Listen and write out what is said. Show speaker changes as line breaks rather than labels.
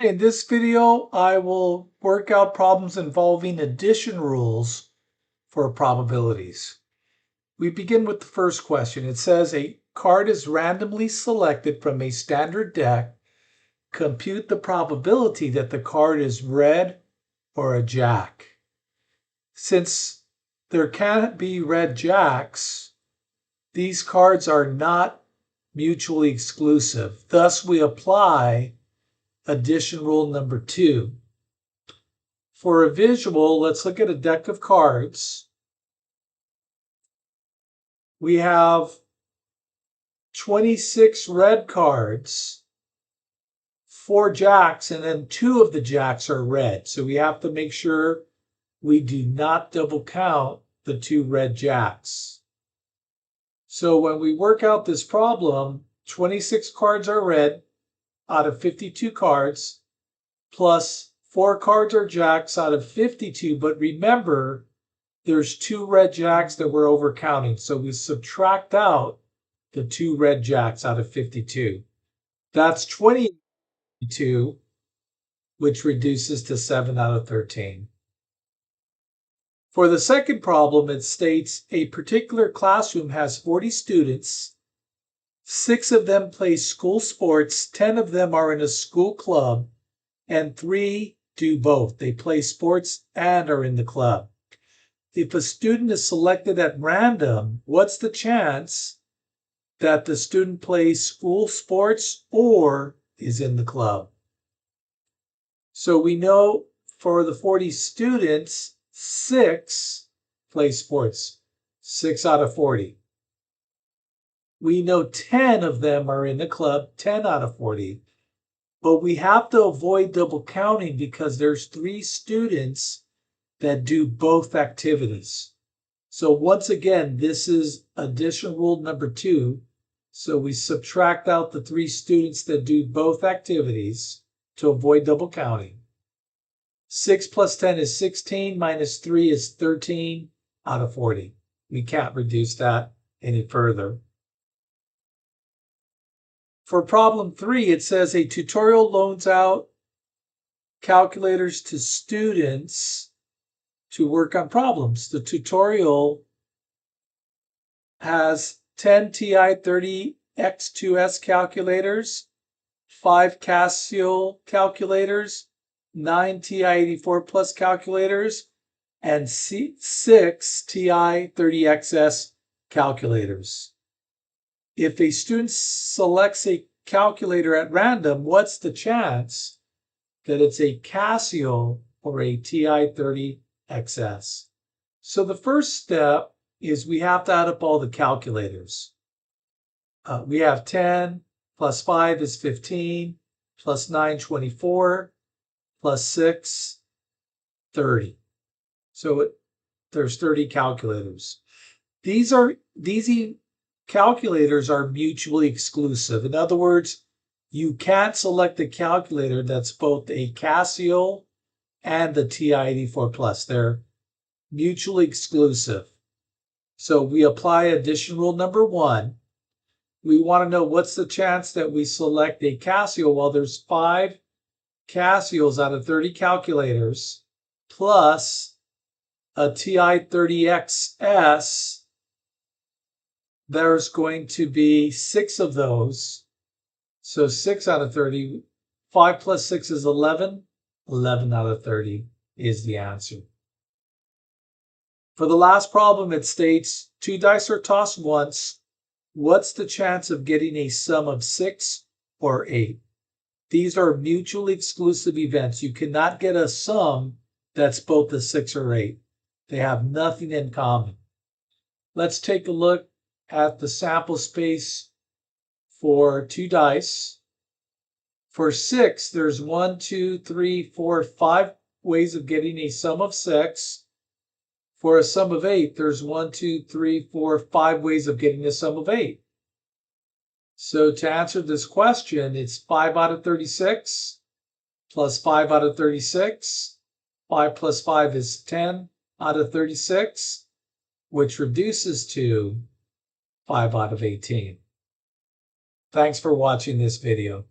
In this video, I will work out problems involving addition rules for probabilities. We begin with the first question. It says a card is randomly selected from a standard deck. Compute the probability that the card is red or a jack. Since there can't be red jacks, these cards are not mutually exclusive. Thus, we apply addition rule number 2. For a visual, let's look at a deck of cards. We have 26 red cards, 4 jacks, and then 2 of the jacks are red. So we have to make sure we do not double count the 2 red jacks. So when we work out this problem, 26 cards are red out of 52 cards, plus 4 cards are jacks out of 52. But remember, there's 2 red jacks that we're overcounting. So we subtract out the 2 red jacks out of 52. That's 22, which reduces to 7 out of 13. For the second problem, it states a particular classroom has 40 students. 6 of them play school sports, 10 of them are in a school club, and 3 do both. They play sports and are in the club. If a student is selected at random, what's the chance that the student plays school sports or is in the club? So we know for the 40 students, 6 play sports, 6 out of 40. We know 10 of them are in the club, 10 out of 40. But we have to avoid double counting because there's 3 students that do both activities. So once again, this is addition rule number 2. So we subtract out the 3 students that do both activities to avoid double counting. 6 plus 10 is 16, minus 3 is 13 out of 40. We can't reduce that any further. For problem 3, it says a tutorial loans out calculators to students to work on problems. The tutorial has 10 TI-30X2S calculators, 5 Casio calculators, 9 TI-84 Plus calculators, and 6 TI-30XS calculators. If a student selects a calculator at random, what's the chance that it's a Casio or a TI-30XS? So the first step is we have to add up all the calculators. We have 10 plus 5 is 15, plus 9, 24, plus 6, 30. So there's 30 calculators. These calculators are mutually exclusive. In other words, you can't select a calculator that's both a Casio and the TI-84 Plus. They're mutually exclusive. So we apply addition rule number 1. We want to know what's the chance that we select a Casio. Well, there's 5 Casios out of 30 calculators plus a TI-30XS. There's going to be 6 of those. So 6 out of 30. 5 plus 6 is 11. 11 out of 30 is the answer. For the last problem, it states 2 dice are tossed once. What's the chance of getting a sum of 6 or 8? These are mutually exclusive events. You cannot get a sum that's both a 6 or 8. They have nothing in common. Let's take a look at the sample space for 2 dice. For 6, there's 1, 2, 3, 4, 5 ways of getting a sum of 6. For a sum of 8, there's 1, 2, 3, 4, 5 ways of getting a sum of 8. So to answer this question, it's 5 out of 36 plus 5 out of 36. 5 plus 5 is 10 out of 36, which reduces to 5 out of 18. Thanks for watching this video.